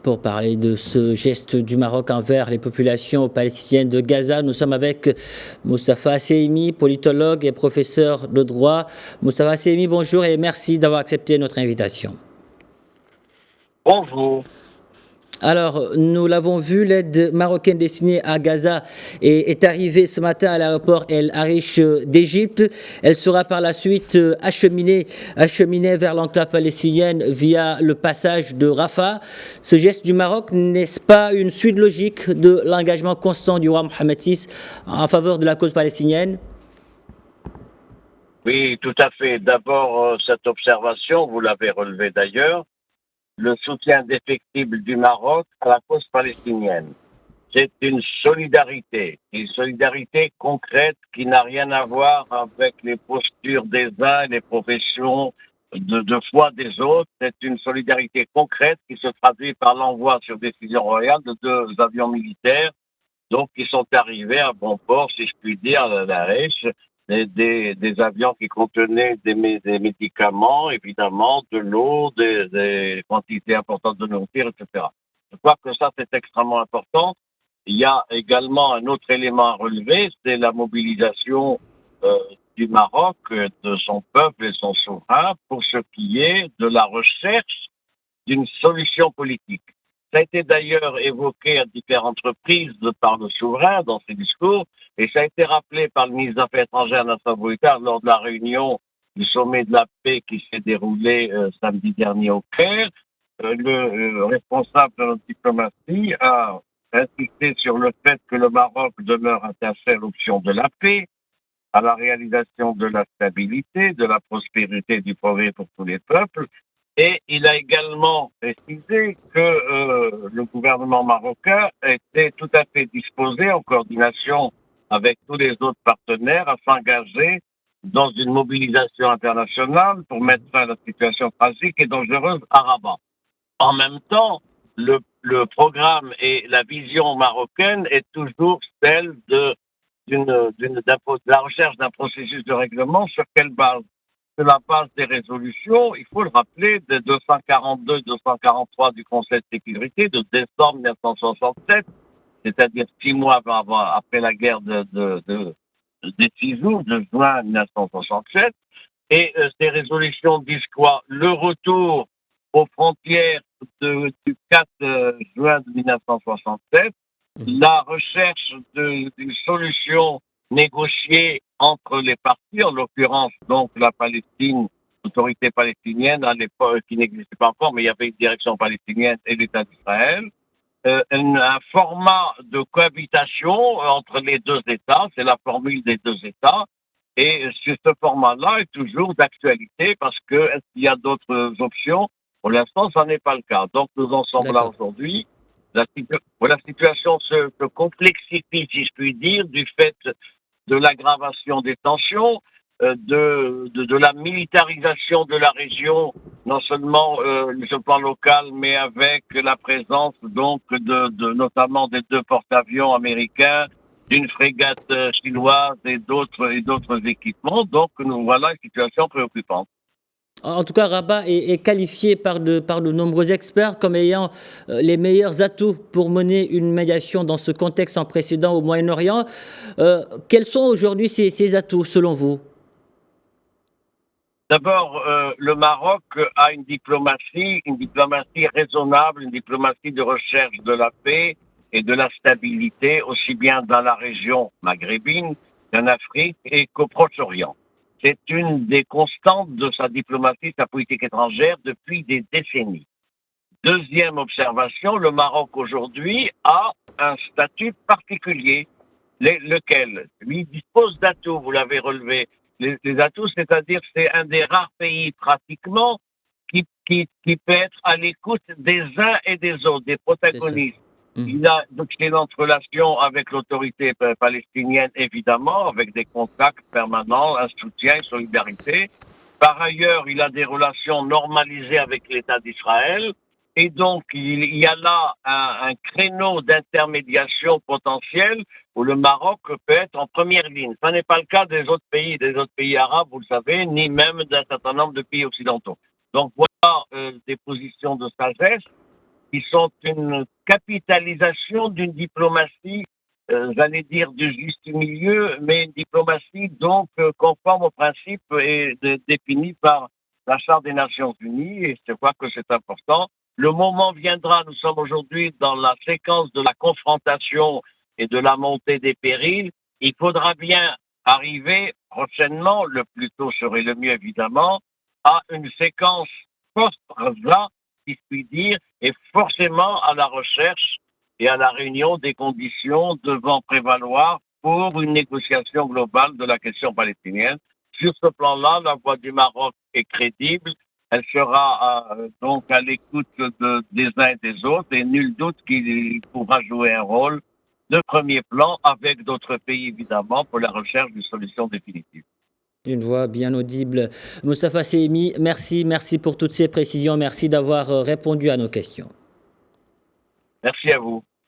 Pour parler de ce geste du Maroc envers les populations palestiniennes de Gaza, nous sommes avec Moustapha Sehimi, politologue et professeur de droit. Moustapha Sehimi, bonjour et merci d'avoir accepté notre invitation. Bonjour. Alors, nous l'avons vu, l'aide marocaine destinée à Gaza est arrivée ce matin à l'aéroport El Arish d'Égypte. Elle sera par la suite acheminée vers l'enclave palestinienne via le passage de Rafah. Ce geste du Maroc, n'est-ce pas une suite logique de l'engagement constant du roi Mohamed VI en faveur de la cause palestinienne? Oui, tout à fait. D'abord, cette observation, vous l'avez relevée d'ailleurs, le soutien indéfectible du Maroc à la cause palestinienne. C'est une solidarité concrète qui n'a rien à voir avec les postures des uns et les professions de foi des autres. C'est une solidarité concrète qui se traduit par l'envoi sur décision royale de 2 avions militaires, donc qui sont arrivés à bon port, si je puis dire, à la Haïch, des avions qui contenaient des médicaments, évidemment, de l'eau, des quantités importantes de nourriture, etc. Je crois que ça, c'est extrêmement important. Il y a également un autre élément à relever, c'est la mobilisation du Maroc, de son peuple et son souverain, pour ce qui est de la recherche d'une solution politique. Ça a été d'ailleurs évoqué à différentes reprises par le souverain dans ses discours, et ça a été rappelé par le ministre des Affaires étrangères Nasser Bourita lors de la réunion du sommet de la paix qui s'est déroulé samedi dernier au Caire. Le responsable de notre diplomatie a insisté sur le fait que le Maroc demeure attaché à l'option de la paix, à la réalisation de la stabilité, de la prospérité et du progrès pour tous les peuples. Et il a également précisé que le gouvernement marocain était tout à fait disposé, en coordination avec tous les autres partenaires, à s'engager dans une mobilisation internationale pour mettre fin à la situation tragique et dangereuse à Rabat. En même temps, le programme et la vision marocaine est toujours celle de la recherche d'un processus de règlement. Sur quelle base? Sur la base des résolutions, il faut le rappeler, de 242 243 du Conseil de sécurité de décembre 1967, c'est-à-dire 6 mois après la guerre des 6 jours, de juin 1967. Et ces résolutions disent quoi? Le retour aux frontières du 4 juin 1967, la recherche d'une solution négociée entre les parties, en l'occurrence donc la Palestine, l'autorité palestinienne à l'époque qui n'existait pas encore, mais il y avait une direction palestinienne et l'État d'Israël. Un format de cohabitation entre les deux États, c'est la formule des deux États, et ce format-là est toujours d'actualité parce que est-ce qu'il y a d'autres options? Pour l'instant, ça n'est pas le cas. Donc nous en sommes là aujourd'hui. La situation se complexifie, si je puis dire, du fait de l'aggravation des tensions, de la militarisation de la région, non seulement sur le plan local, mais avec la présence donc notamment des 2 porte-avions américains, d'une frégate chinoise et d'autres équipements. Donc nous voilà une situation préoccupante. En tout cas, Rabat est qualifié par de nombreux experts comme ayant les meilleurs atouts pour mener une médiation dans ce contexte sans précédent au Moyen-Orient. Quels sont aujourd'hui ces atouts, selon vous? D'abord, le Maroc a une diplomatie raisonnable, une diplomatie de recherche de la paix et de la stabilité, aussi bien dans la région maghrébine qu'en Afrique et qu'au Proche-Orient. C'est une des constantes de sa diplomatie, sa politique étrangère depuis des décennies. Deuxième observation, le Maroc aujourd'hui a un statut particulier, lequel lui dispose d'atouts, vous l'avez relevé. Les atouts, c'est-à-dire c'est un des rares pays pratiquement qui peut être à l'écoute des uns et des autres, des protagonistes. Il a d'excellentes relations avec l'autorité palestinienne, évidemment, avec des contacts permanents, un soutien, une solidarité. Par ailleurs, il a des relations normalisées avec l'État d'Israël. Et donc, il y a là un créneau d'intermédiation potentiel où le Maroc peut être en première ligne. Ce n'est pas le cas des autres pays arabes, vous le savez, ni même d'un certain nombre de pays occidentaux. Donc, voilà des positions de sagesse. qui sont une capitalisation d'une diplomatie, j'allais dire du juste milieu, mais une diplomatie donc conforme aux principes et définis par la Charte des Nations Unies, et je crois que c'est important. Le moment viendra, nous sommes aujourd'hui dans la séquence de la confrontation et de la montée des périls. Il faudra bien arriver prochainement, le plus tôt serait le mieux évidemment, à une séquence post-Gaza, si je puis dire, et forcément à la recherche et à la réunion des conditions devant prévaloir pour une négociation globale de la question palestinienne. Sur ce plan-là, la voix du Maroc est crédible. Elle sera donc à l'écoute des uns et des autres, et nul doute qu'il pourra jouer un rôle de premier plan avec d'autres pays, évidemment, pour la recherche d'une solution définitive. Une voix bien audible. Moustapha Sehimi, merci pour toutes ces précisions. Merci d'avoir répondu à nos questions. Merci à vous.